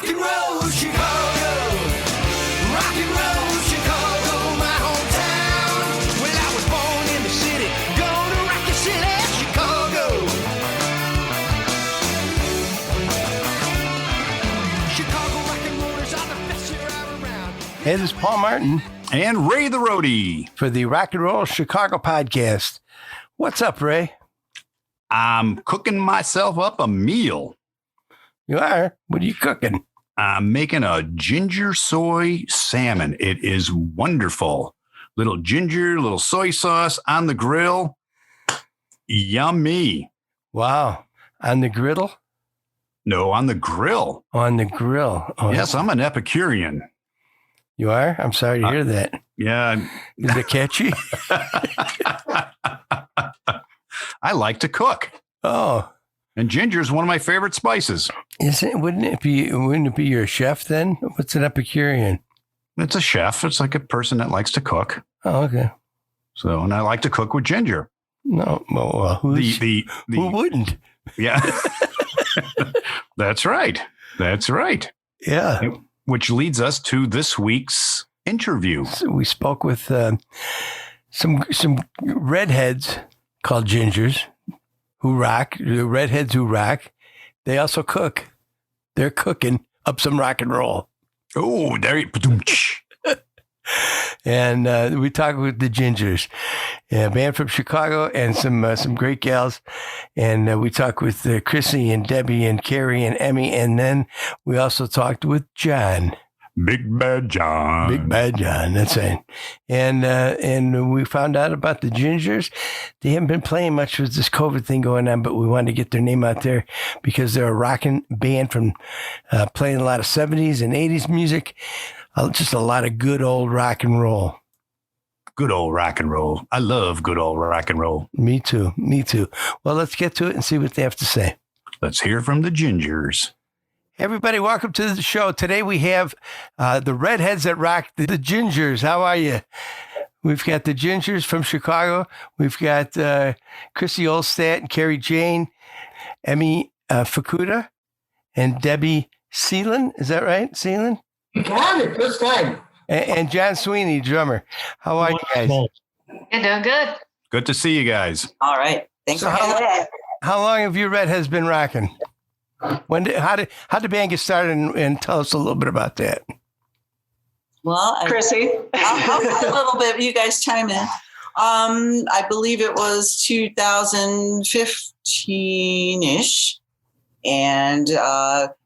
and roll, Chicago. Rock and roll, Chicago, my hometown. Well, I was born in the city, gonna rock your city, Chicago. Chicago rock and rollers are the best you're ever around. Hey, this is Paul Martin And Ray the Roadie. for the Rock and Roll Chicago podcast. What's up, Ray? I'm cooking myself up a meal. You are? What are you cooking? I'm making a ginger soy salmon. It is wonderful. Little ginger, little soy sauce on the grill. Yummy. Wow. On the griddle? No, on the grill. On the grill. Oh, Yes, I'm an Epicurean. You are? I'm sorry to hear that. Yeah. Is it catchy? I like to cook. Oh. And ginger is one of my favorite spices. Wouldn't it be you're a chef then? What's an Epicurean? It's a chef. It's like a person that likes to cook. Oh, okay. So, and I like to cook with ginger. No, well, who wouldn't? Yeah. That's right. That's right. Yeah. Which leads us to this week's interview. So we spoke with some redheads called gingers who rock. The redheads who rock. They also cook. They're cooking up some rock and roll. Oh, there you And we talked with the Gingers, a band from Chicago, and some great gals. And we talked with Chrissy and Debbie and Carrie and Emmy. And then we also talked with John. Big Bad John. Big Bad John, that's it. And we found out about the Gingers. They haven't been playing much with this COVID thing going on, but we wanted to get their name out there because they're a rocking band from playing a lot of 70s and 80s music. Just a lot of good old rock and roll. Good old rock and roll. I love good old rock and roll. Me too. Me too. Well, let's get to it and see what they have to say. Let's hear from the Gingers. Everybody, welcome to the show. Today we have the redheads that rock, the Gingers. How are you? We've got the Gingers from Chicago. We've got Chrissy Olstadt and Carrie Jane, Emmy Fukuda, and Debbie Seelan. Is that right, Seelan? You got it, first time. And John Sweeney, drummer. How are you guys? You're doing good. Good to see you guys. All right. Thanks So for having how long have you redheads been rocking? How did the band get started? And tell us a little bit about that. Well, Chrissy. I'll a little bit. You guys chime in. I believe it was 2015-ish. And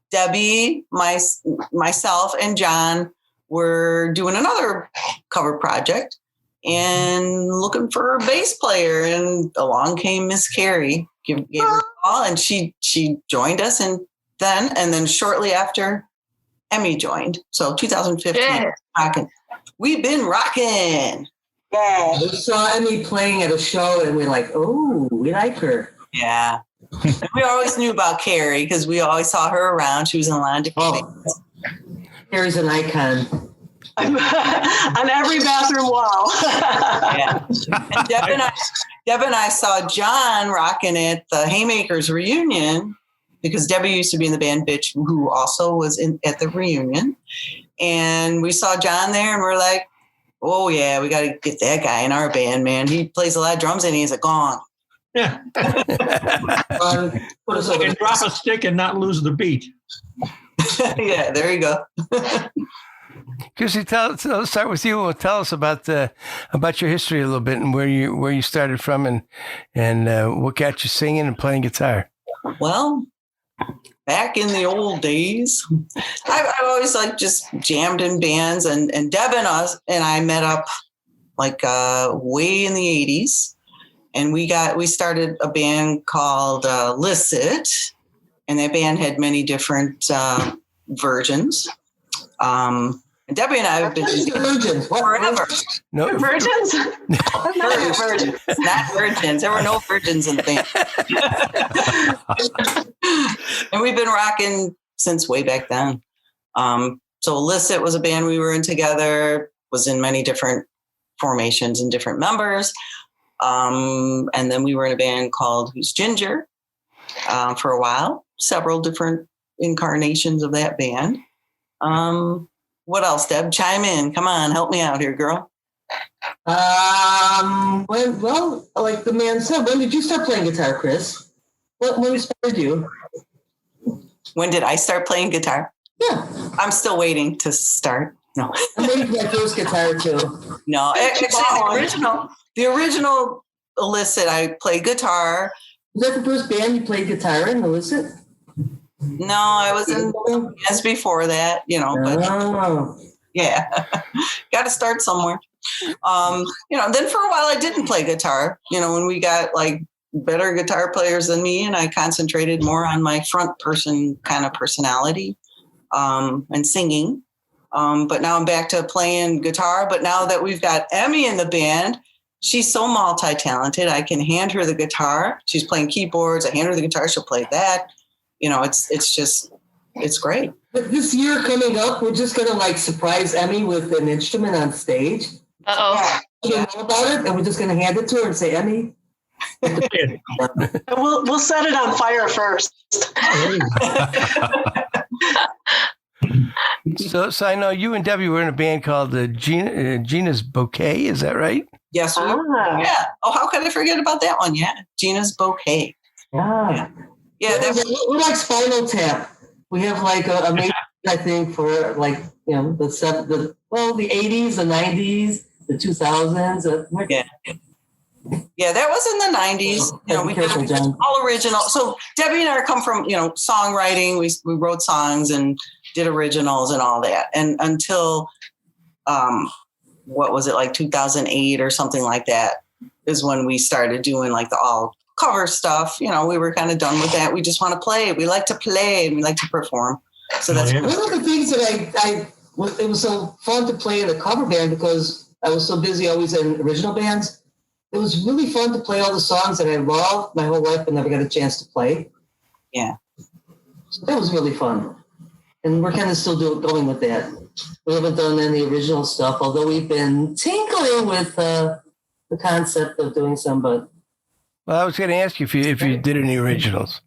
Debbie, myself, and John were doing another cover project and looking for a bass player. And along came Miss Carrie, gave her a call, and she joined us. And then shortly after, Emmy joined. So 2015, rocking. We've been rocking. Yeah, we saw Emmy playing at a show, and we're like, "Oh, we like her." Yeah. We always knew about Carrie because we always saw her around. She was in a lot of different things. Carrie's an icon. On every bathroom wall. Yeah. And Deb and I saw John rocking at the Haymakers reunion because Debbie used to be in the band Bitch, who also was at the reunion. And we saw John there, and we're like, "Oh yeah, we got to get that guy in our band, man. He plays a lot of drums and he's a gong." Yeah. Put us I over can drop a stick and not lose the beat. Yeah, there you go. Chrissy, let's start with you. Tell us about your history a little bit and where you started from and what got you singing and playing guitar. Well, back in the old days, I've always just jammed in bands, and Deb and I met up way in the 80s. And we started a band called Licit, and that band had many different versions. And Debbie and I have been virgins forever. No Virgins? Virgins, not virgins. There were no virgins in the band. And we've been rocking since way back then. So Licit was a band we were in together, was in many different formations and different members. And then we were in a band called Who's Ginger for a while, several different incarnations of that band. What else, Deb? Chime in. Come on, help me out here, girl. Like the man said, when did you start playing guitar, Chris? When inspired you? When did I start playing guitar? Yeah. I'm still waiting to start. No. I'm waiting for my first guitar too. No, actually, the original Illicit, I played guitar. Was that the first band you played guitar in, Illicit? No, I was in bands before that, but yeah, got to start somewhere. Then for a while I didn't play guitar, when we got like better guitar players than me, and I concentrated more on my front person kind of personality, and singing. But now I'm back to playing guitar. But now that we've got Emmy in the band, she's so multi-talented. I can hand her the guitar. She's playing keyboards. I hand her the guitar. She'll play that. It's great. But this year coming up, we're just gonna like surprise Emmy with an instrument on stage. Uh-oh. You know about it, and we're just gonna hand it to her and say, Emmy. We'll set it on fire first. So I know you and Debbie were in a band called Gina's Bouquet. Is that right? Yes. Yeah. Oh, how could I forget about that one? Yeah. Gina's Bouquet. Yeah. Yeah. We're like Spinal Tap. We have like a major, I think, for like, the 80s, the 90s, the 2000s. Yeah, that was in the 90s. We did all original. So Debbie and I come from, songwriting. We wrote songs and did originals and all that. And until, what was it, like 2008 or something like that is when we started doing like the all cover stuff. We were kind of done with that. We just want to play. We like to play and we like to perform. So that's one of the things that it was so fun to play in a cover band because I was so busy always in original bands. It was really fun to play all the songs that I loved my whole life but never got a chance to play. Yeah. So that was really fun. And we're kind of still going with that. We haven't done any original stuff, although we've been tinkling with the concept of doing some, but... Well, I was going to ask you if you did any originals.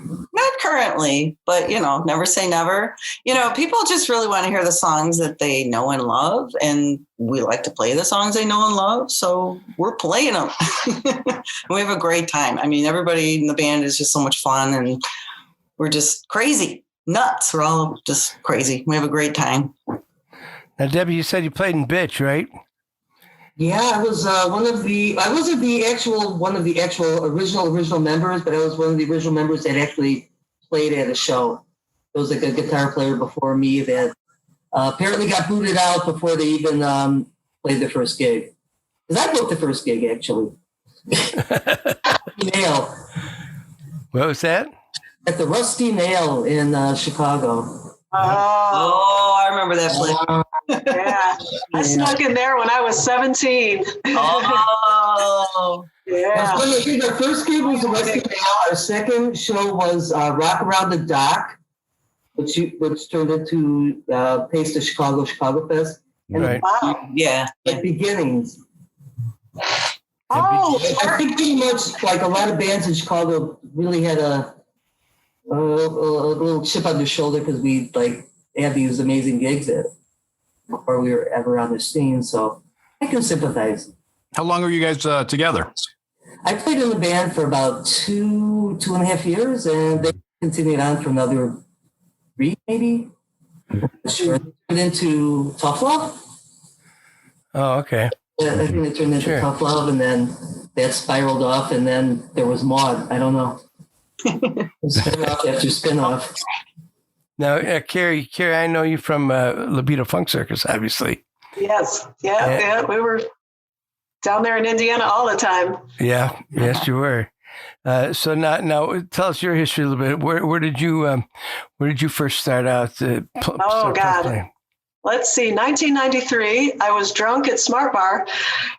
Not currently, but, never say never. People just really want to hear the songs that they know and love, and we like to play the songs they know and love, so we're playing them. We have a great time. I mean, everybody in the band is just so much fun, and we're just crazy, nuts. We're all just crazy. We have a great time. Now, Debbie, you said you played in Bitch, right? Yeah, I was I wasn't one of the actual original members, but I was one of the original members that actually played at a show. There was like a guitar player before me that apparently got booted out before they even played their first gig. Because I booked the first gig, actually. Nail. What was that? At the Rusty Nail in Chicago. Oh, I remember that place. Yeah. I snuck in there when I was 17. Oh. Yeah. I think our first gig was the Rusty Nail. Our second show was Rock Around the Dock, which turned into Pace to Chicago Fest. And Right. Wow. Yeah. at beginnings. Oh, I think pretty much like a lot of bands in Chicago really had a little chip on their shoulder because we had these amazing gigs before we were ever on the scene. So I can sympathize. How long are you guys together? I played in the band for about 2.5 years, and they continued on for another 3, maybe. Sure. Turned into Tough Love. Oh, okay. Yeah, I think it turned into Tough Love, and then that spiraled off, and then there was Maud. I don't know. Spin-off after spin-off. Now, Carrie, I know you from Libido Funk Circus, obviously. yes. Yeah. We were down there in Indiana all the time. Yeah, yes, you were. So now, tell us your history a little bit. Where did you first start out? Oh God. Playing? Let's see, 1993, I was drunk at Smart Bar,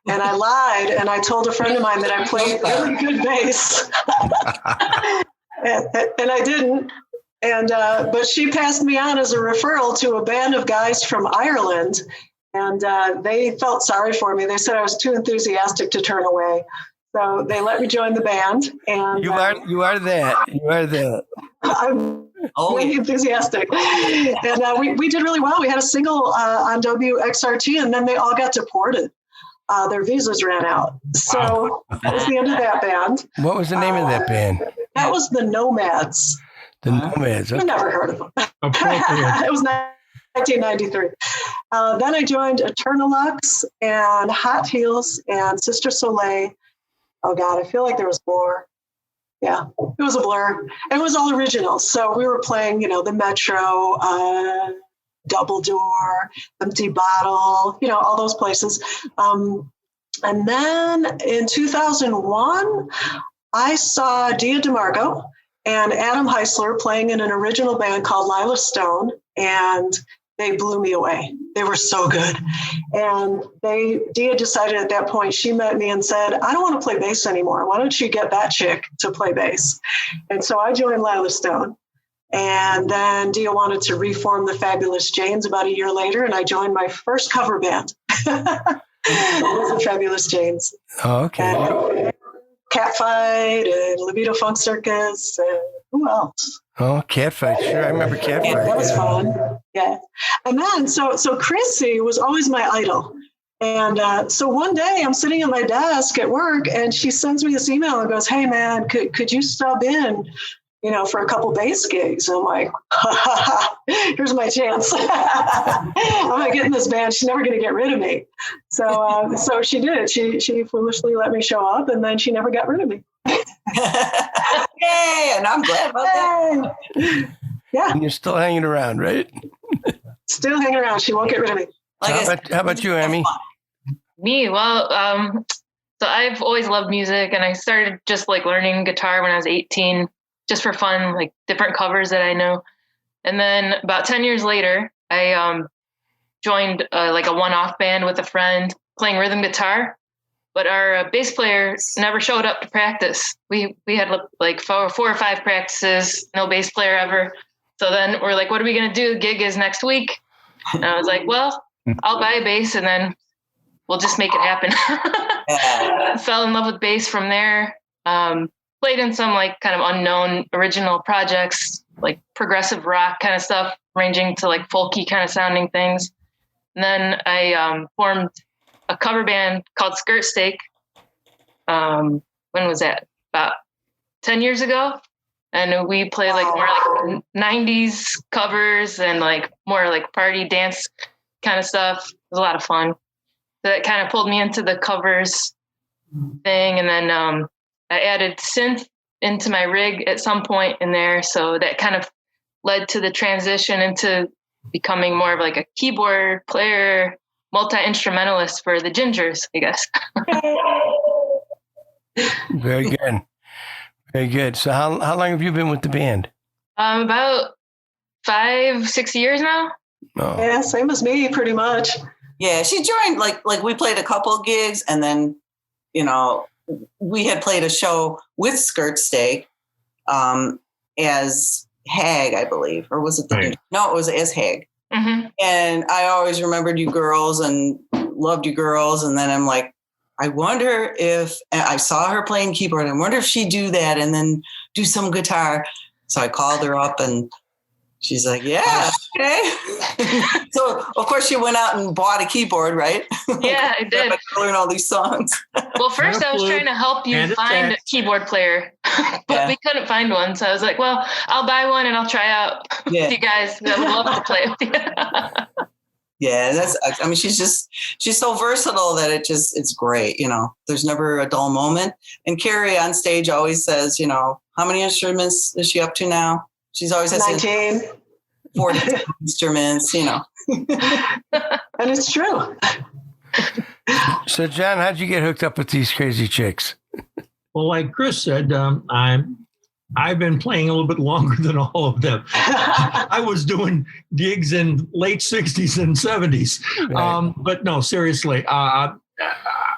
and I lied, and I told a friend of mine that I played really good bass, and I didn't. And but she passed me on as a referral to a band of guys from Ireland, and they felt sorry for me. They said I was too enthusiastic to turn away, so they let me join the band. And You are that. I'm Oh, Really yeah. enthusiastic. And we did really well. We had a single on WXRT, and then they all got deported. Their visas ran out. So that was the end of that band. What was the name of that band? That was the Nomads. The Nomads. I've Okay. never heard of them. Appropriate. It was 1993. Then I joined Eternalux and Hot Heels and Sister Soleil. Oh God, I feel like there was more. Yeah, it was a blur. It was all original. So we were playing, the Metro, Double Door, Empty Bottle, all those places. And then in 2001, I saw Dia DeMarco and Adam Heisler playing in an original band called Lila Stone, and they blew me away. They were so good. And Dia decided at that point, she met me and said, I don't want to play bass anymore. Why don't you get that chick to play bass? And so I joined Lila Stone. And then Dia wanted to reform the Fabulous Janes about a year later, and I joined my first cover band. It was the Fabulous Janes. Oh, okay. And Catfight and Libido Funk Circus and who else? Oh, Catfight. Sure, I remember Catfight. That was fun. Yeah. And then, so Chrissy was always my idol. And so one day I'm sitting at my desk at work, and she sends me this email and goes, hey, man, could you stub in, for a couple bass gigs? I'm like, here's my chance. I'm going to get in this band. She's never going to get rid of me. So she did. She foolishly let me show up, and then she never got rid of me. Yay, and I'm glad about that. Yeah, And you're still hanging around, right? still hanging around. She won't get rid of me. Like I said, How about you, Amy? Me, well, so I've always loved music, and I started just like learning guitar when I was 18, just for fun, like different covers that I know. And then about 10 years later, I joined like a one-off band with a friend playing rhythm guitar, but our bass player never showed up to practice. We had like four or five practices, no bass player ever. So then we're like, what are we going to do? The gig is next week. And I was like, well, I'll buy a bass and then we'll just make it happen. Fell in love with bass from there. Played in some like kind of unknown original projects, like progressive rock kind of stuff, ranging to like folky kind of sounding things. And then I formed a cover band called Skirt Steak. When was that? About 10 years ago. And we played like more like 90s covers and like more like party dance kind of stuff. It was a lot of fun. So that kind of pulled me into the covers thing. And then I added synth into my rig at some point in there. So that kind of led to the transition into becoming more of like a keyboard player, multi-instrumentalist for the Gingers, I guess. Very good. Very good. So how long have you been with the band? About 5-6 years now. Oh. Yeah, same as me, pretty much. Yeah, she joined like we played a couple of gigs, and then we had played a show with Skirt Steak as Hag, I believe, or was it No, it was as Hag. Mm-hmm. And I always remembered you girls and loved you girls, and then I'm like, I wonder if I saw her playing keyboard. I wonder if she'd do that and then do some guitar. So I called her up and she's like, yeah, okay. So of course she went out and bought a keyboard, right? Yeah, I did. Learn all these songs. Well, first I was trying to help you find a keyboard player, but we couldn't find one. So I was like, well, I'll buy one and I'll try out with you guys. I would love to play with you. Yeah, she's so versatile that it's great. There's never a dull moment. And Carrie on stage always says, how many instruments is she up to now? She's always has 19. 40 instruments, And it's true. So, John, how'd you get hooked up with these crazy chicks? Well, like Chris said, I've been playing a little bit longer than all of them. I was doing gigs in late 60s and 70s. Right. But no, seriously,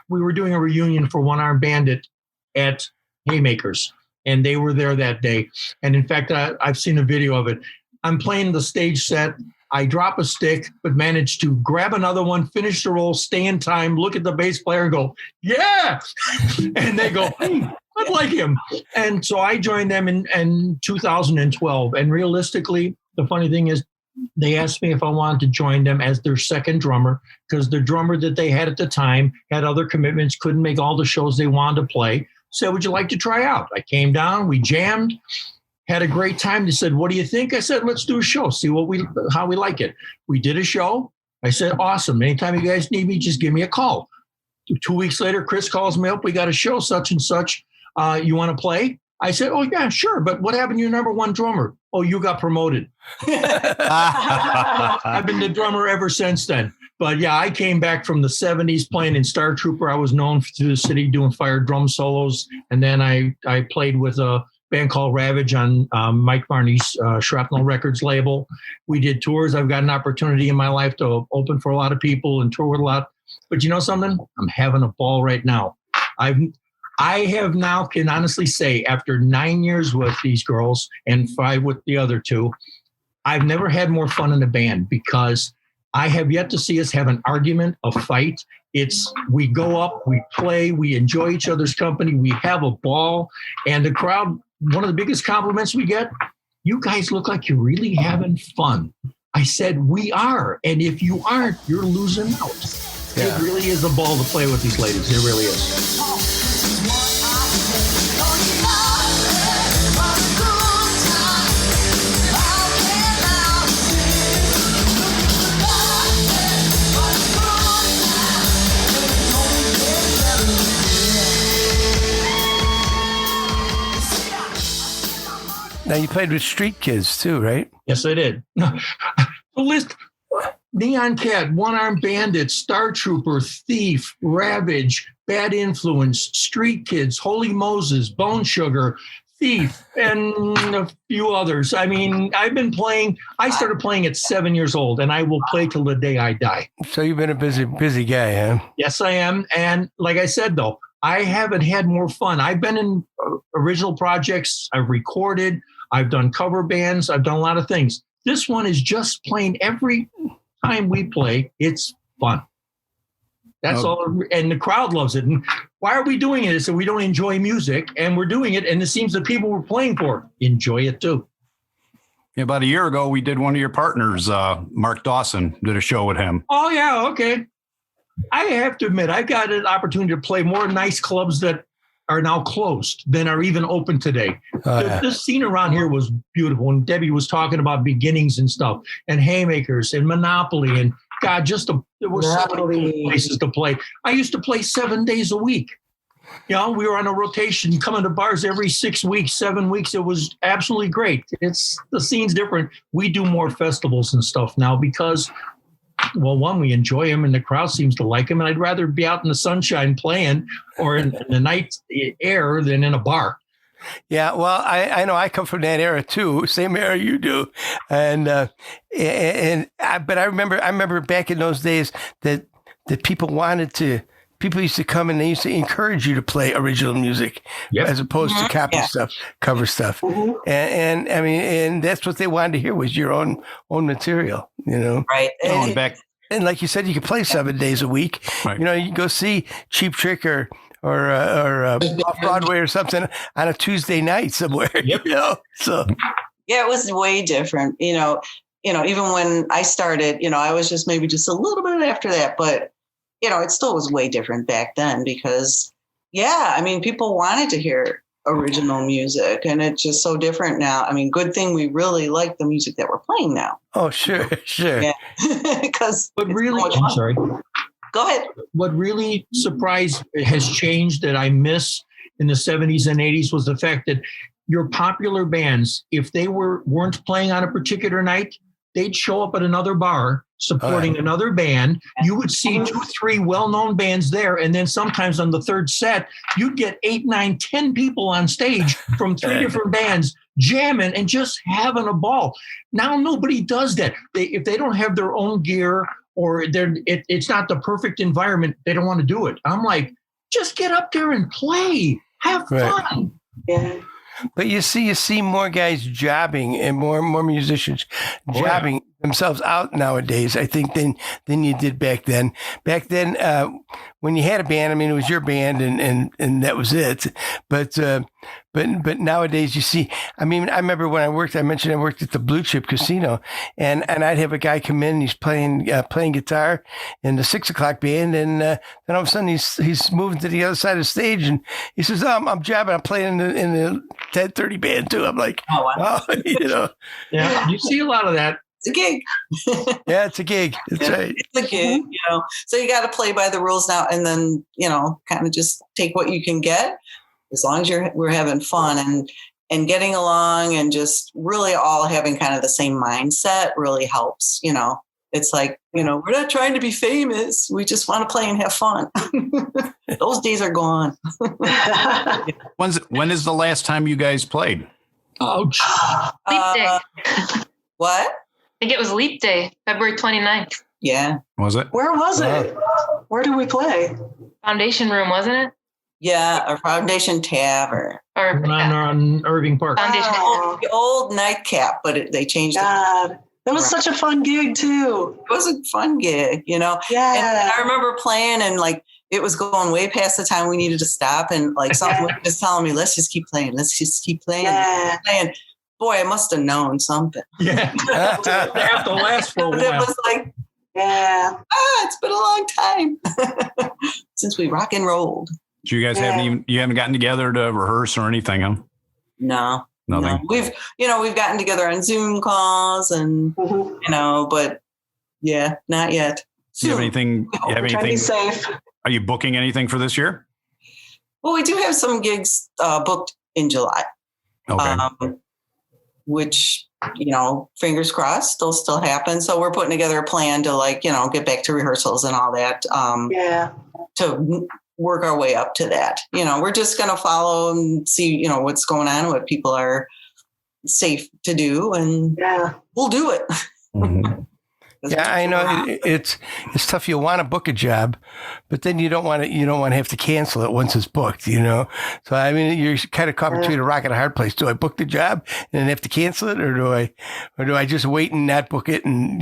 we were doing a reunion for One Arm Bandit at Haymakers, and they were there that day. And in fact, I've seen a video of it. I'm playing the stage set. I drop a stick, but manage to grab another one, finish the roll, stay in time, look at the bass player and go, yeah. And they go, hey, I'd like him. And so I joined them in 2012. And realistically, the funny thing is, they asked me if I wanted to join them as their second drummer, because the drummer that they had at the time had other commitments, couldn't make all the shows they wanted to play. Said, would you like to try out? I came down, we jammed, had a great time. They said, what do you think? I said, let's do a show, see how we like it. We did a show. I said, awesome. Anytime you guys need me, just give me a call. 2 weeks later, Chris calls me up. We got a show, such and such. You want to play? I said, oh, yeah, sure. But what happened to your number one drummer? Oh, you got promoted. I've been the drummer ever since then. But yeah, I came back from the 70s playing in Star Trooper. I was known through the city doing fire drum solos. And then I played with a band called Ravage on Mike Varney's Shrapnel Records label. We did tours. I've got an opportunity in my life to open for a lot of people and tour with a lot. But you know something? I'm having a ball right now. I have now can honestly say, after 9 years with these girls and 5 with the other 2, I've never had more fun in a band, because I have yet to see us have an argument, a fight. We go up, we play, we enjoy each other's company, we have a ball. And the crowd, one of the biggest compliments we get, you guys look like you're really having fun. I said, we are. And if you aren't, you're losing out. Yeah. It really is a ball to play with these ladies. It really is. Now, you played with Street Kids too, right? Yes, I did. The list: Neon Cat, One Armed Bandit, Star Trooper, Thief, Ravage, Bad Influence, Street Kids, Holy Moses, Bone Sugar, Thief, and a few others. I mean, I've been playing. I started playing at 7 years old, and I will play till the day I die. So you've been a busy guy, huh? Yes, I am. And like I said, though, I haven't had more fun. I've been in original projects. I've recorded. I've done cover bands. I've done a lot of things. This one is just plain every time we play, it's fun. That's all. And the crowd loves it. And why are we doing it? It's that we don't enjoy music, and we're doing it. And it seems the people we're playing for enjoy it too. Yeah, about a year ago, we did one of your partners, Mark Dawson, did a show with him. Oh, yeah. Okay. I have to admit, I got an opportunity to play more nice clubs that are now closed than are even open today. The scene around here was beautiful. And Debbie was talking about beginnings and stuff, and Haymakers and Monopoly, and God, there were so many places to play. I used to play 7 days a week. You know, we were on a rotation, coming to bars every 6 weeks, 7 weeks. It was absolutely great. The scene's different. We do more festivals and stuff now because, well, one, we enjoy them and the crowd seems to like them. And I'd rather be out in the sunshine playing or in the night air than in a bar. Yeah, well, I know I come from that era too, same era you do, but I remember back in those days that people used to come and they used to encourage you to play original music as opposed to cover stuff, and I mean, and that's what they wanted to hear was your own material, you know, right? Going back. And like you said, you could play 7 days a week. Right. You know, you can go see Cheap Trick or off Broadway or something on a Tuesday night somewhere. Yep. You know, so yeah, it was way different. You know, even when I started, I was just maybe just a little bit after that, but it still was way different back then because, I mean, people wanted to hear original music, and it's just so different now. I mean, good thing we really like the music that we're playing now. Oh, sure. Yeah, because I'm sorry. Go ahead. What really has changed that I miss in the 70s and 80s was the fact that your popular bands, if they weren't playing on a particular night, they'd show up at another bar supporting another band. You would see 2, 3 well-known bands there. And then sometimes on the third set, you'd get 8, 9, 10 people on stage from 3 different bands jamming and just having a ball. Now nobody does that. If they don't have their own gear or it's not the perfect environment, they don't want to do it. I'm like, just get up there and play. Have fun. Yeah. But you see more guys jobbing and more musicians jobbing themselves out nowadays, I think, than you did back then. Back then, when you had a band, I mean, it was your band and that was it. But nowadays you see, I mean, I remember when I mentioned I worked at the Blue Chip Casino, and I'd have a guy come in, and he's playing guitar in the 6 o'clock band, and then all of a sudden he's moving to the other side of the stage, and he says, I'm jabbing, I'm playing in the 10:30 band too. I'm like, Oh, wow. oh, you know. Yeah, you see a lot of that. It's a gig. Yeah, it's a gig. That's right. It's a gig, So you got to play by the rules now, and then kind of just take what you can get, as long as we're having fun and getting along, and just really all having kind of the same mindset really helps. It's like we're not trying to be famous. We just want to play and have fun. Those days are gone. When is the last time you guys played? Ouch. Leap day. What? I think it was Leap Day, February 29th. Yeah. Was it? Where was it? Where did we play? Foundation Room, wasn't it? Yeah, our Foundation Tavern. Or On Irving Park. Foundation. The old nightcap, but they changed it. God, that was such a fun gig too. It was a fun gig, Yeah. And I remember playing, and like it was going way past the time we needed to stop, and like something was just telling me, let's just keep playing. Let's just keep playing. Yeah. Playing. Boy, I must have known something. Yeah. They have to last for a It while. was like, Yeah. it's been a long time since we rock and rolled. So you guys haven't gotten together to rehearse or anything, huh? No. Nothing. No. We've gotten together on Zoom calls and, but yeah, not yet. Do you have anything? We're Trying to be safe. Are you booking anything for this year? Well, we do have some gigs booked in July. Okay. Which, fingers crossed, they'll still happen. So we're putting together a plan to get back to rehearsals and all that. To work our way up to that. We're just going to follow and see, what's going on, what people are safe to do, and we'll do it. Mm-hmm. Yeah, I know it's tough. You want to book a job, but then you don't want to have to cancel it once it's booked. So I mean, you're kind of caught between a rock and a hard place. Do I book the job and then have to cancel it, or do I just wait and not book it? And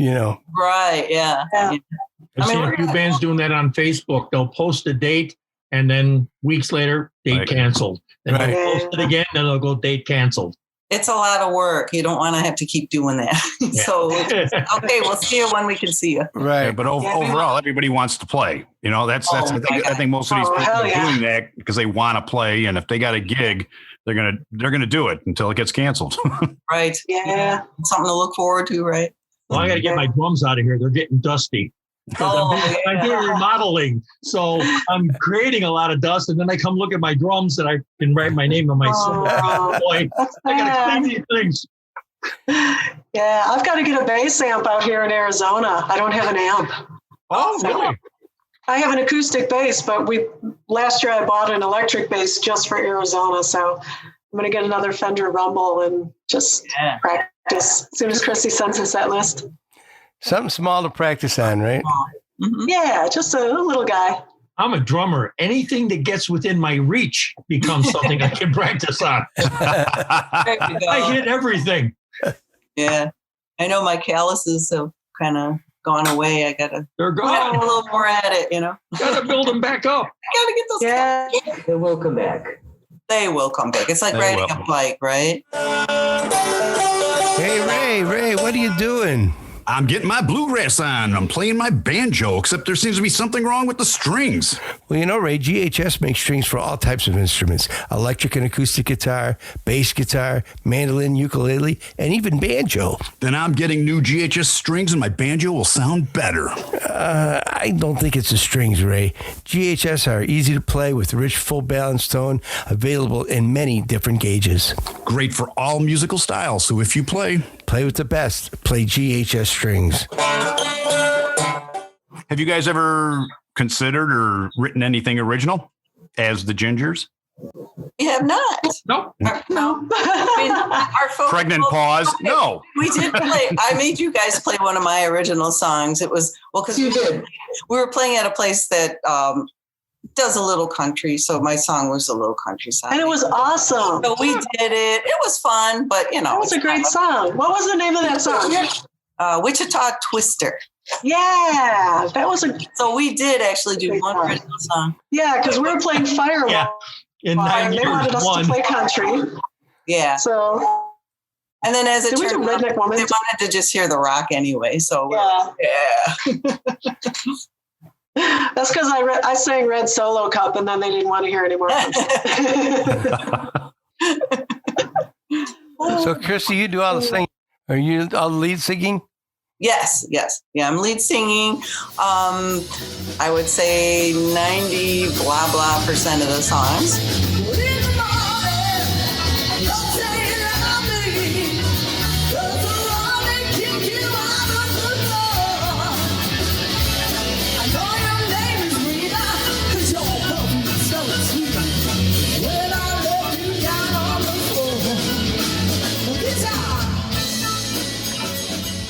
right, yeah. I've seen a few bands doing that on Facebook. They'll post a date, and then weeks later, date canceled. Then they'll post it again, and they'll go date canceled. It's a lot of work. You don't want to have to keep doing that. Yeah. So, okay, we'll see you when we can see you. right. Yeah, but overall, everybody wants to play. I think most of these people are doing that because they want to play, and if they got a gig, they're gonna do it until it gets canceled. Right. Yeah. Something to look forward to, right? Well, I got to get my drums out of here. They're getting dusty. I'm doing remodeling, so I'm creating a lot of dust, and then I come look at my drums, and I can write my name on my cymbal. Boy, I got to clean these things. Yeah, I've got to get a bass amp out here in Arizona. I don't have an amp. Oh, really? I have an acoustic bass, but last year I bought an electric bass just for Arizona, so I'm going to get another Fender Rumble and just practice as soon as Chrissy sends us that list. Something small to practice on, right? Mm-hmm. Yeah, just a little guy. I'm a drummer. Anything that gets within my reach becomes something I can practice on. There you go. I hit everything. Yeah. I know my calluses have kind of gone away. I got to They're get a gone. little more at it, Got to build them back up. I got to get those. Yeah. They will come back. They will come back. It's like They riding will. a bike, right? Hey, Ray, what are you doing? I'm getting my bluegrass on. I'm playing my banjo, except there seems to be something wrong with the strings. Well, Ray, GHS makes strings for all types of instruments: electric and acoustic guitar, bass guitar, mandolin, ukulele, and even banjo. Then I'm getting new GHS strings and my banjo will sound better. I don't think it's the strings, Ray. GHS are easy to play with rich, full balanced tone, available in many different gauges. Great for all musical styles, so if you play with the best. Play GHS strings. Have you guys ever considered or written anything original as the Gingers? We have not. Nope. No. I mean, our folks, Pregnant pause. No. We did play. I made you guys play one of my original songs. It was, because You did. we were playing at a place that does a little country. So my song was a little country song. And it was awesome. So we did it. It was fun, but That was a great song. What was the name of that song? Wichita Twister. Yeah, that was a So we did actually do Big one fun. original song. yeah, because we were playing Firewall. Yeah. In 9 And they years, wanted us one. to play country. Yeah. So And then as it Did we do turned out, Redneck Woman? they wanted to just hear the rock anyway. So yeah, that's because I sang Red Solo Cup, and then they didn't want to hear any more. So, Chrissy, you do all the singing. Are you all the lead singing? Yes. Yeah, I'm lead singing. I would say 90 blah blah % of the songs.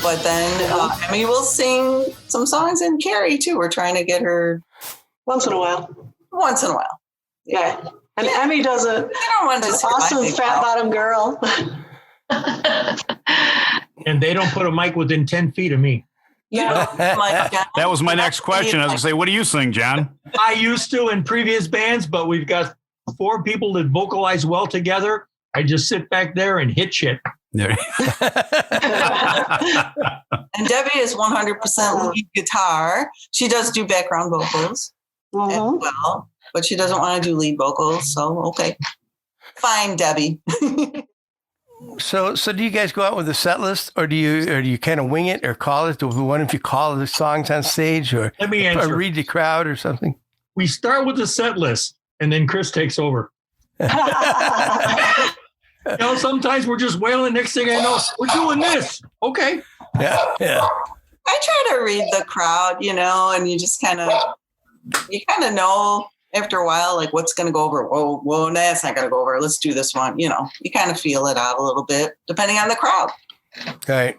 But then Emmy will sing some songs, and Carrie too. We're trying to get her Once in a while. once in a while. Yeah. And Emmy does I don't want to an just hear my awesome big fat mouth. bottom girl. And they don't put a mic within 10 feet of me. You know, like, That was my next question. I was going to say, what do you sing, John? I used to in previous bands, but we've got 4 people that vocalize well together. I just sit back there and hit shit. There. And Debbie is 100% lead guitar. She does do background vocals as Mhm. well, but she doesn't want to do lead vocals. So, okay. Fine, Debbie. So do you guys go out with a set list, or do you kind of wing it, or call it? What if you call the songs on stage, or Let me answer. read the crowd, or something? We start with the set list, and then Chris takes over. You know, sometimes we're just wailing. Next thing I know, we're doing this. Okay. Yeah. I try to read the crowd, you know, and you kind of know after a while, like what's going to go over. Whoa, that's not going to go over. Let's do this one. You know, you kind of feel it out a little bit depending on the crowd. Right.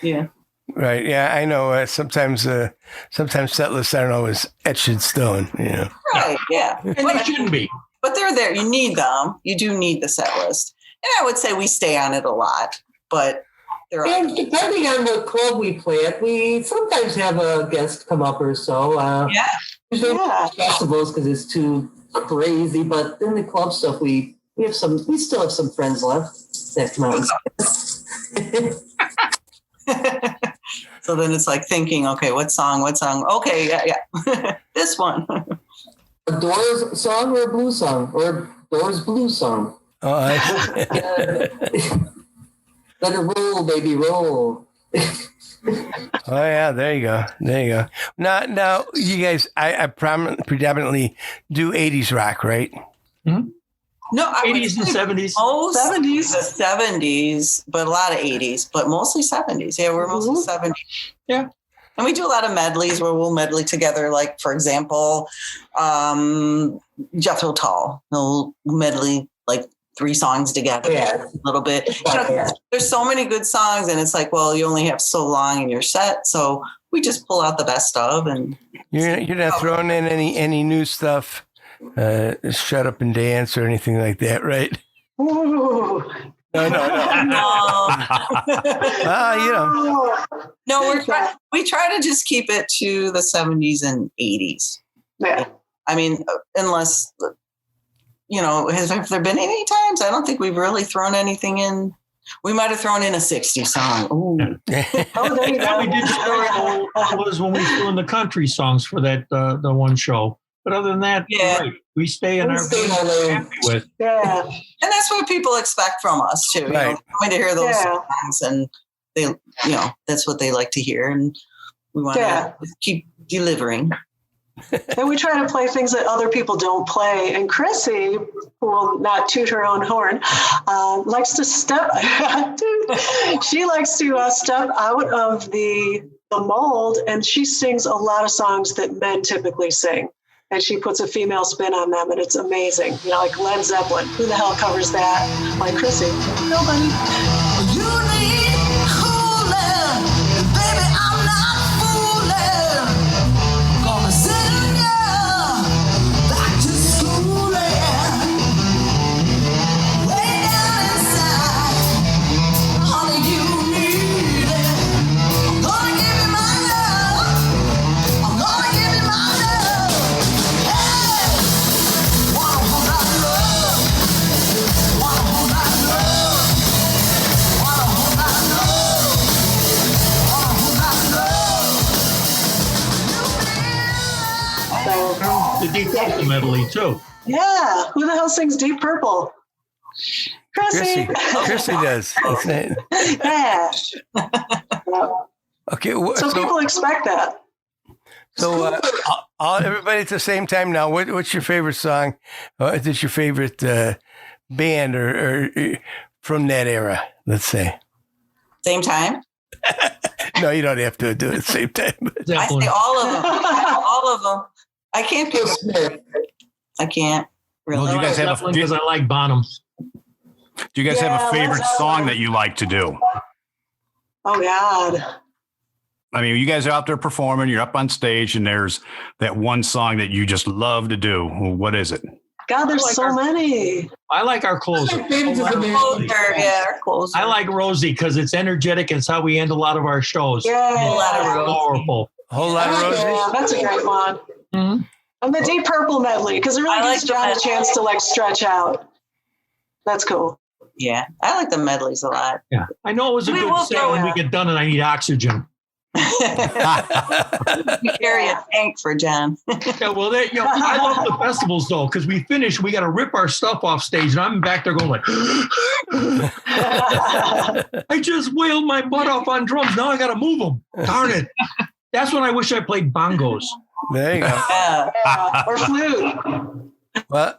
Yeah. Right. Yeah, I know. Sometimes set lists aren't always etched in stone. You know. Right. Yeah. And they shouldn't be. But they're there. You need them. You do need the set list. And I would say we stay on it a lot, but they're And depending on the club we play at, we sometimes have a guest come up or so. Yeah. Usually not festivals because it's too crazy, but in the club stuff, we still have some friends left that come out. So then it's like thinking, okay, what song? Okay, yeah. This one. A Doors song or a blues song or Doors blues song. Oh, Let it roll, baby, roll. Oh yeah, there you go. Now, you guys, I predominantly do 80s rock, right? Mm-hmm. No, I would 80s and say 70s. most 70s. the 70s, but a lot of 80s, but mostly 70s. Yeah, we're mostly 70s. Yeah. And we do a lot of medleys where we'll medley together. Like, for example, Jethro Tull. He'll medley like 3 songs together, Yeah. a little bit. You know, there's so many good songs, and it's like, well, you only have so long in your set, so we just pull out the best of. And You're not throwing in any new stuff, Shut Up and Dance or anything like that, right? Ooh. No. You know. No, we try to just keep it to the 70s and 80s. Yeah. I mean, unless, you know, have there been any times? I don't think we've really thrown anything in. We might have thrown in a 60s song. Ooh. Oh, there you Yeah, go. we did was when we were doing the country songs for that the one show. But other than that, Yeah. right, we stay in We our stay in our lane. happy with. Yeah. And that's what people expect from us, too. You know, Right. coming to hear those Yeah. songs, and they, you know, that's what they like to hear. And we want Yeah. to keep delivering. And we try to play things that other people don't play. And Chrissy, who will not toot her own horn, likes to step. She likes to step out of the mold, and she sings a lot of songs that men typically sing. And she puts a female spin on them, and it's amazing. You know, like Led Zeppelin. Who the hell covers that? Like Chrissy. Nobody. You need cooling, baby. I'm not fooling. Gonna send you back to school, way down inside. Honey, you need it. the Deep Purple medley too. Yeah. Who the hell sings Deep Purple? Chrissy. Chrissy does. That's it. Yeah. Okay. So people expect that. So everybody at the same time now. What's your favorite song? Is this your favorite band or from that era? Let's say. Same time? No, you don't have to do it at the same time. I say all of them. All of them. I can't pick. I can't. Really. Well, do you guys have because I like Bonham. Do you guys have a favorite song that you like to do? Oh God. I mean, you guys are out there performing, you're up on stage, and there's that one song that you just love to do. What is it? God, there's so many. I like our closer. Our closer. I like Rosie because it's energetic and it's how we end a lot of our shows. Yeah. Whole lot of Rosie. Powerful. Whole lot of Rosie. Yeah, that's a great one. Mm-hmm. And the Deep Purple medley, because it really gives John a chance to like stretch out. That's cool. Yeah, I like the medleys a lot. Yeah, I know it was a good set when we get done and I need oxygen. You carry a tank for John. Yeah, well, I love the festivals though, because we finish, we got to rip our stuff off stage, and I'm back there going like, I just wailed my butt off on drums. Now I got to move them. Darn it! That's when I wish I played bongos. There you go. Yeah. Or flute. Well,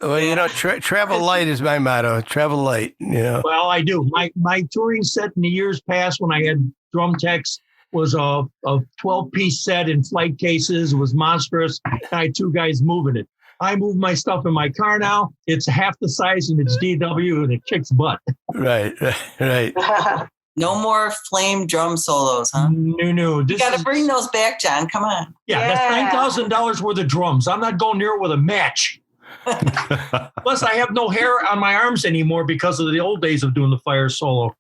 travel light is my motto. Travel light. Well, I do. My touring set in the years past when I had drum techs was a 12-piece set in flight cases. It was monstrous. I had two guys moving it. I move my stuff in my car now. It's half the size and it's DW and it kicks butt. Right. No more flame drum solos, huh? No. You got to bring those back, John. Come on. Yeah, that's $9,000 worth of drums. I'm not going near it with a match. Plus, I have no hair on my arms anymore because of the old days of doing the fire solo.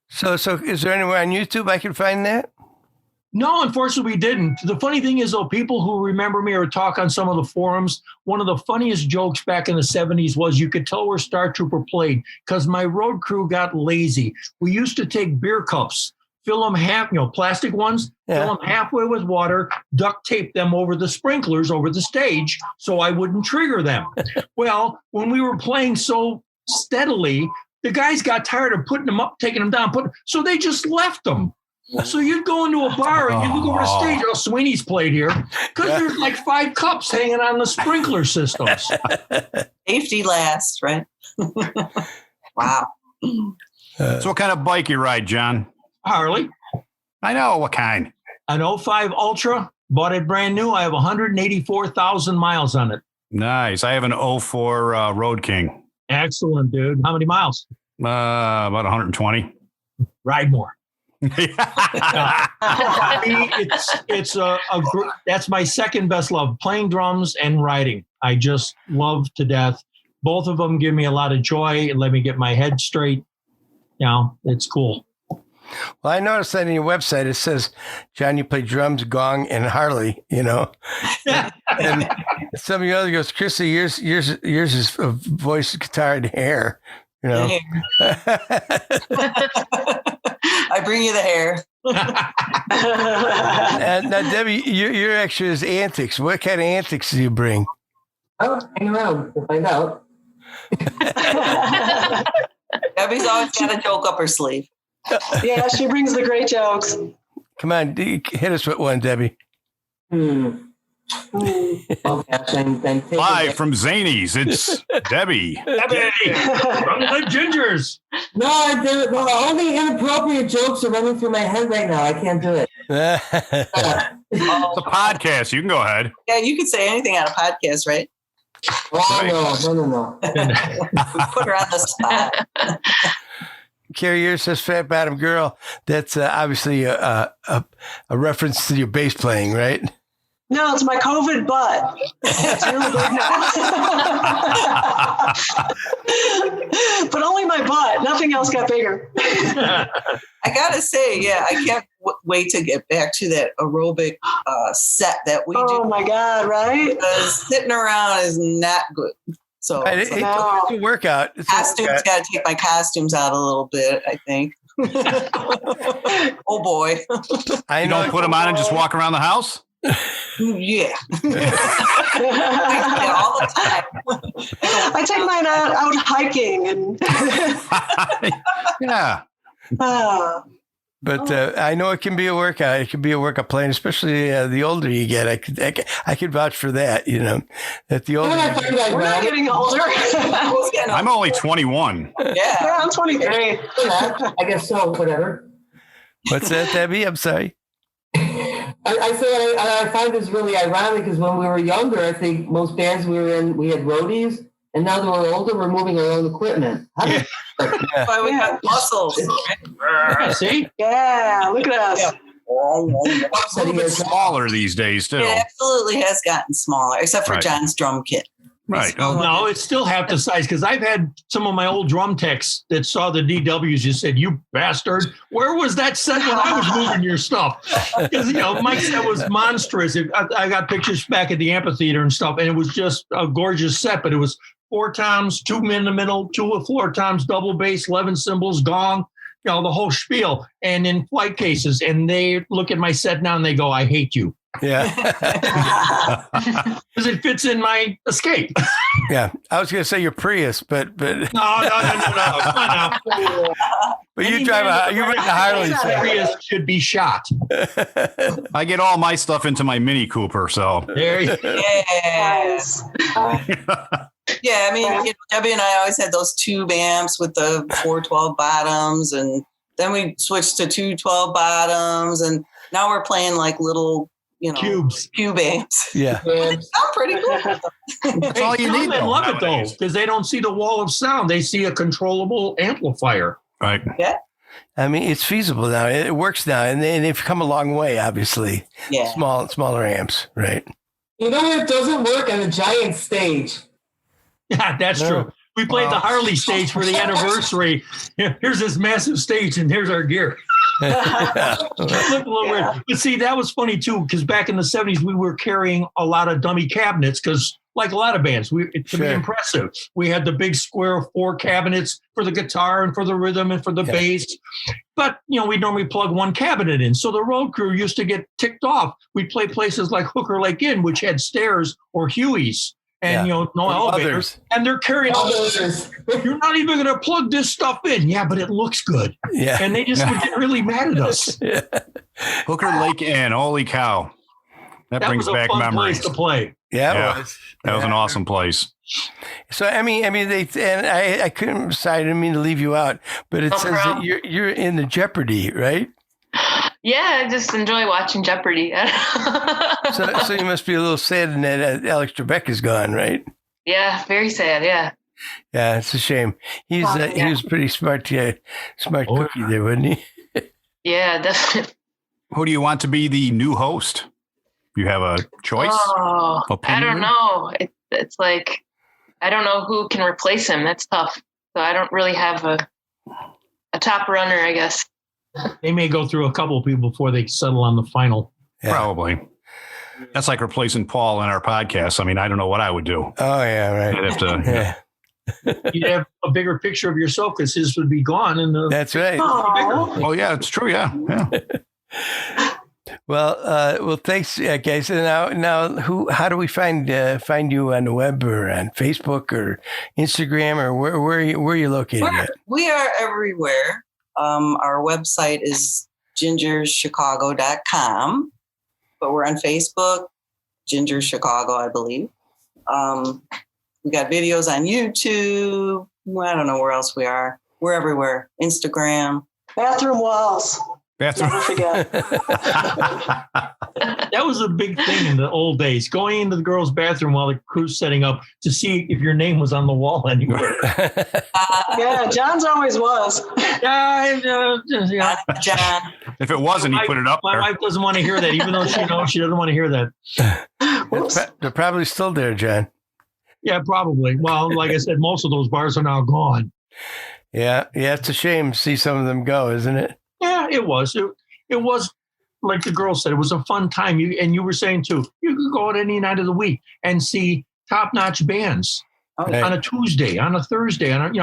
So is there anywhere on YouTube I can find that? No, unfortunately, we didn't. The funny thing is, though, people who remember me or talk on some of the forums, one of the funniest jokes back in the 70s was you could tell where Star Trooper played because my road crew got lazy. We used to take beer cups, fill them plastic ones, fill them halfway with water, duct tape them over the sprinklers over the stage so I wouldn't trigger them. Well, when we were playing so steadily, the guys got tired of putting them up, taking them down, so they just left them. So you'd go into a bar and you look over the stage. Oh, Sweeney's played here because there's like 5 cups hanging on the sprinkler systems. Safety last, right? Wow. So what kind of bike you ride, John? Harley. I know. What kind? An 05 Ultra. Bought it brand new. I have 184,000 miles on it. Nice. I have an 04 Road King. Excellent, dude. How many miles? About 120. Ride more. That's my second best love, playing drums and writing. I just love to death. Both of them give me a lot of joy and let me get my head straight. It's cool. Well, I noticed that on your website, it says, John, you play drums, gong, and Harley, And some of the other goes, Chrissy, yours is voice, guitar, and hair, I bring you the hair. And now, Debbie, your extra is antics. What kind of antics do you bring? Oh, hang around to find out. Debbie's always got a joke up her sleeve. Yeah, she brings the great jokes. Come on, hit us with one, Debbie. Oh, gosh, I'm Live from Zany's, it's Debbie. Debbie from the Gingers. No, all the inappropriate jokes are running through my head right now. I can't do it. It's a podcast. You can go ahead. Yeah, you can say anything on a podcast, right? No. We put her on the spot. Carrie, yours says Fat Bottom Girl. That's obviously a reference to your bass playing, right? No, it's my COVID butt. It's really big now. But only my butt. Nothing else got bigger. I gotta say, I can't wait to get back to that aerobic set that we do. Oh my God, right? Because sitting around is not good. So it's a workout. Costumes, got to take my costumes out a little bit, I think. Oh boy. You don't put them on and just walk around the house? Yeah. I do all the time. I take mine out hiking and Yeah. But I know it can be a workout. It can be a workout plan, especially the older you get. I could vouch for that. You know, that the older you get, we're not getting older. I'm only 21. Yeah. I'm 23. I guess so. Whatever. What's that, Debbie? I'm sorry. I said I find this really ironic because when we were younger, I think most bands we were in, we had roadies, and now that we're older, we're moving our own equipment. That's why we got muscles. See? Yeah, look at us. Yeah. It's a little bit smaller these days, too. It absolutely has gotten smaller, except for Right. John's drum kit. Right. No, it's still half the size because I've had some of my old drum techs that saw the DWs just said, "You bastard, where was that set when I was moving your stuff?" Because, my set was monstrous. I got pictures back at the amphitheater and stuff, and it was just a gorgeous set, but it was 4 toms, 2 in the middle, 2 floor toms, double bass, 11 cymbals, gong, the whole spiel, and in flight cases. And they look at my set now and they go, "I hate you." Yeah. Because it fits in my Escape. Yeah. I was going to say your Prius, but No. Come on now. but you ride a Harley. So. Prius should be shot. I get all my stuff into my Mini Cooper, so. There you go. Yeah. Nice. Yeah, I mean, Debbie and I always had those tube amps with the 412 bottoms, and then we switched to 212 bottoms, and now we're playing like little, Cubes. cube amps. Yeah. They sound pretty cool. That's all you need, They though, love it, though, nowadays. because they don't see the wall of sound. They see a controllable amplifier. Right. I mean, it's feasible now. It works now, and they've come a long way, obviously. Yeah. Smaller amps, right? You know what doesn't work on a giant stage? Yeah, that's true. We played the Harley stage for the anniversary. Here's this massive stage, and here's our gear. Look a little weird. But see, that was funny too, because back in the 70s, we were carrying a lot of dummy cabinets because, like a lot of bands, to be impressive, we had the big square 4 cabinets for the guitar and for the rhythm and for the bass. But, we'd normally plug 1 cabinet in. So the road crew used to get ticked off. We'd play places like Hooker Lake Inn, which had stairs or Huey's. And, no elevators. And they're carrying all those. You're not even going to plug this stuff in. Yeah, but it looks good. Yeah. And they just would get really mad at us. Hooker Lake Inn. Holy cow. That brings was a back fun memories. place to play. Yeah, it was. That was an awesome place. So I mean, I couldn't. Sorry, I didn't mean to leave you out, but it says that you're in the Jeopardy, right? Yeah, I just enjoy watching Jeopardy. So you must be a little sad that Alex Trebek is gone, right? Yeah, very sad. Yeah. Yeah, it's a shame. He was pretty smart, smart cookie there, wasn't he? Yeah, definitely. Who do you want to be the new host? You have a choice? I Opinion? don't know. It's like I don't know who can replace him. That's tough. So I don't really have a top runner, I guess. They may go through a couple of people before they settle on the final. Yeah. Probably. That's like replacing Paul in our podcast. I mean, I don't know what I would do. Oh yeah, right. I'd have to. Yeah. You'd have a bigger picture of yourself because his would be gone. And That's right. Oh yeah, it's true. Yeah. Well, thanks, guys. And now, how do we find you on the web or on Facebook or Instagram or where are you located at? We are everywhere. Our website is gingerchicago.com, but we're on Facebook, Ginger Chicago, I believe. We got videos on YouTube. I don't know where else we are. We're everywhere. Instagram. Bathroom walls. Bathroom. Never forget. that was a big thing in the old days, going into the girls' bathroom while the crew's setting up to see if your name was on the wall anywhere. Yeah, John's always was. Yeah. John. If it wasn't, he put it up My there. wife doesn't want to hear that, even though she knows she doesn't want to hear that. They're probably still there, John. Yeah, probably. Well, like I said, most of those bars are now gone. Yeah, it's a shame to see some of them go, isn't it? Yeah, it was. It was, like the girl said, it was a fun time. You were saying, too, you could go out any night of the week and see top-notch bands on a Tuesday, on a Thursday, and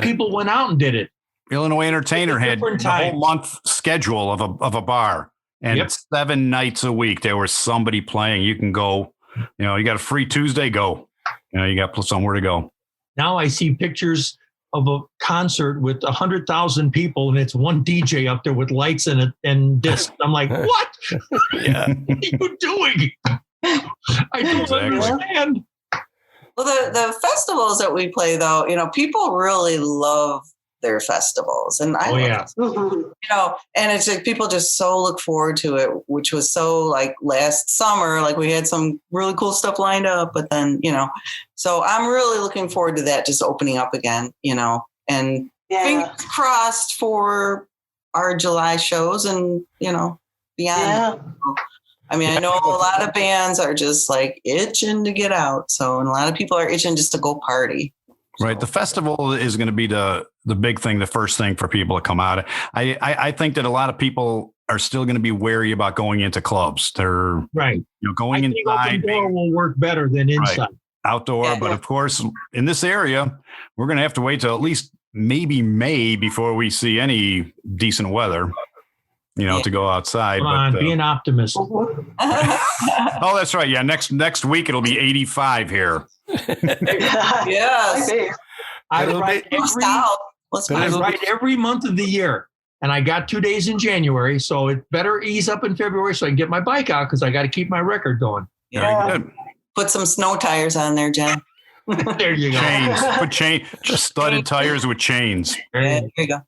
people went out and did it. Illinois Entertainer had Different the whole times. month schedule of a bar. And Yep. 7 nights a week, there was somebody playing. You can go, you got a free Tuesday, go. You got somewhere to go. Now I see pictures of a concert with 100,000 people, and it's one DJ up there with lights and discs. I'm like, what? Yeah. What are you doing? I don't Exactly. understand. Well, the festivals that we play, though, people really love their festivals, and I Oh, yeah. and it's like people just so look forward to it, which was so like last summer, like we had some really cool stuff lined up, but then, so I'm really looking forward to that just opening up again, and fingers crossed for our July shows and, beyond. Yeah. I mean, I know a lot of bands are just like itching to get out. So, and a lot of people are itching just to go party. Right. The festival is going to be the big thing, the first thing for people to come out. I think that a lot of people are still going to be wary about going into clubs. They're Right. going I think inside, open door will work better than inside. Right. Outdoor. Yeah. But of course, in this area, we're going to have to wait till at least maybe May before we see any decent weather, to go outside. Come on, be an optimist. Oh, that's right. Yeah. Next week, it'll be 85 here. Yes. I It'll write be- every month of the year, and I got 2 days in January, so it better ease up in February so I can get my bike out because I got to keep my record going. Very good. Put some snow tires on there, Jen. There you go. Chains. Put just studded tires with chains. There you go.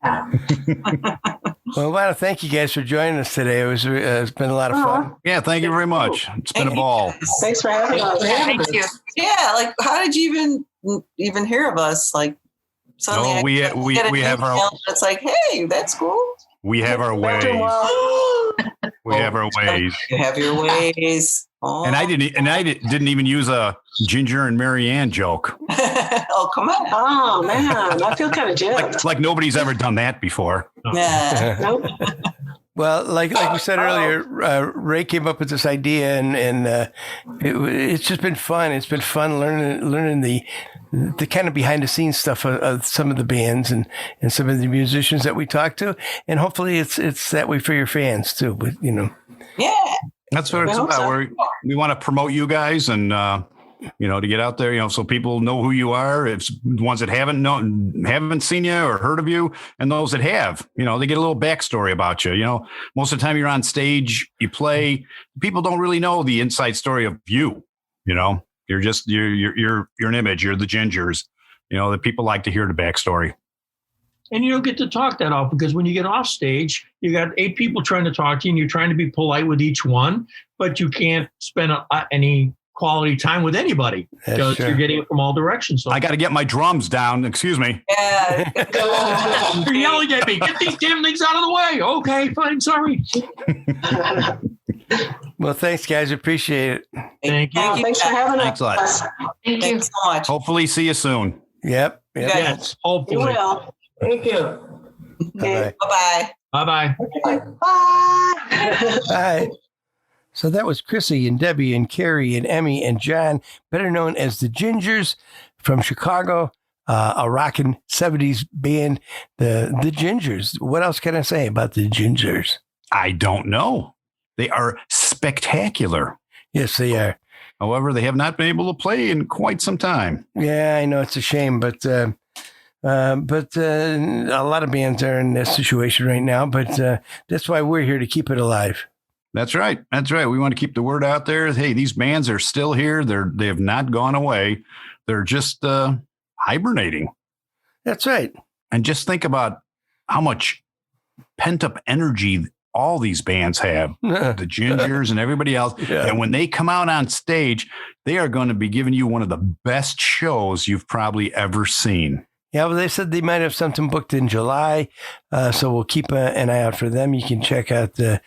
Well, I want to thank you guys for joining us today. It's been a lot of fun. Yeah. Thank you very much. It's been a ball. Thanks for having us. Thank you. Yeah, like how did you even hear of us? Like suddenly No, we get a have our email and it's like, hey, that's cool. we have our ways. We have our ways. You have your ways. Oh. And I didn't even use a Ginger and Marianne joke. Oh, come on. Oh, man. I feel kind of jealous. Like nobody's ever done that before. Yeah. Nope. Well, like we said earlier, Ray came up with this idea, and it's just been fun. It's been fun learning the kind of behind the scenes stuff of some of the bands and some of the musicians that we talk to, and hopefully it's that way for your fans too. But Yeah. That's what it's I hope about. so. We want to promote you guys and to get out there, so people know who you are. It's the ones that haven't seen you or heard of you, and those that have, they get a little backstory about you. Most of the time you're on stage, you play. People don't really know the inside story of you. You're just you're an image. You're the Gingers. That people like to hear the backstory. And you don't get to talk that often because when you get off stage, you got 8 people trying to talk to you and you're trying to be polite with each one, but you can't spend any quality time with anybody because you're getting it from all directions. So I got to get my drums down. Excuse me. Yeah. you're yelling at me. Get these damn things out of the way. Okay, fine. Sorry. well, thanks, guys. Appreciate it. Thank you. Thanks for having Thanks a lot. us. Thank you. Thanks so much. Hopefully see you soon. Yep. Yeah. Yes, You hopefully. will. Thank you. Bye. Bye-bye. Bye-bye. Bye. Bye. So that was Chrissy and Debbie and Carrie and Emmy and John, better known as the Gingers from Chicago, a rockin' 70s band, the Gingers. What else can I say about the Gingers? I don't know. They are spectacular. Yes, they are. However, they have not been able to play in quite some time. Yeah, I know it's a shame, but a lot of bands are in this situation right now. But that's why we're here to keep it alive. That's right. That's right. We want to keep the word out there. Hey, these bands are still here. They have not gone away. They're just hibernating. That's right. And just think about how much pent up energy all these bands have, the Gingers and everybody else. Yeah. And when they come out on stage, they are going to be giving you one of the best shows you've probably ever seen. Yeah, well, they said they might have something booked in July, so we'll keep an eye out for them. You can check out their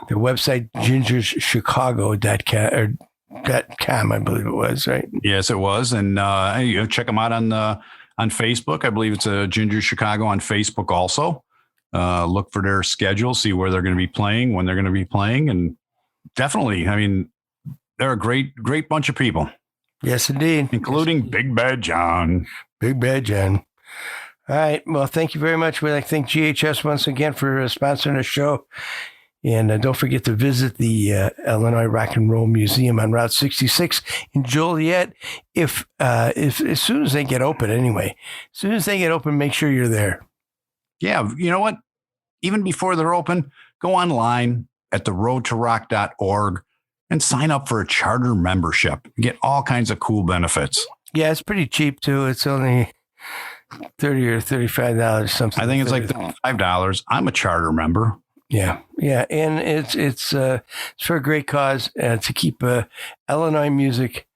website, gingerschicago.com, I believe it was, right? Yes, it was. And check them out on Facebook. I believe it's Ginger Chicago on Facebook also. Look for their schedule, see where they're going to be playing, when they're going to be playing. And definitely, I mean, they're a great bunch of people. Yes, indeed. Including Big Bad John. Big Bad John. All right. Well, thank you very much. We'd like to thank GHS once again for sponsoring the show. And don't forget to visit the Illinois Rock and Roll Museum on Route 66 in Joliet. If as soon as they get open, anyway, as soon as they get open, make sure you're there. Yeah, you know what? Even before they're open, go online at theroadtorock.org and sign up for a charter membership. You get all kinds of cool benefits. Yeah, it's pretty cheap too. It's only $30 or $35, something. I think it's like $5. I'm a charter member. Yeah, and it's for a great cause to keep Illinois music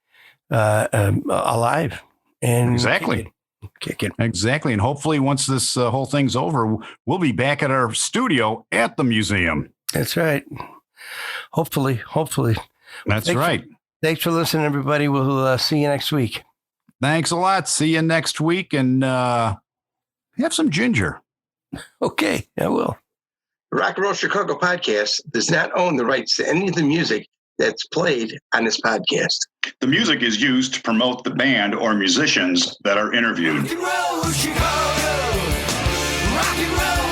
alive and Exactly. Kicking. Exactly. And hopefully once this whole thing's over, we'll be back at our studio at the museum. That's right. Hopefully. That's right. Thanks for listening, everybody. We'll see you next week. Thanks a lot. See you next week, and have some ginger. Okay, I will. The Rock and Roll Chicago podcast does not own the rights to any of the music that's played on this podcast. The music is used to promote the band or musicians that are interviewed. Rock and roll, Chicago. Rock and roll.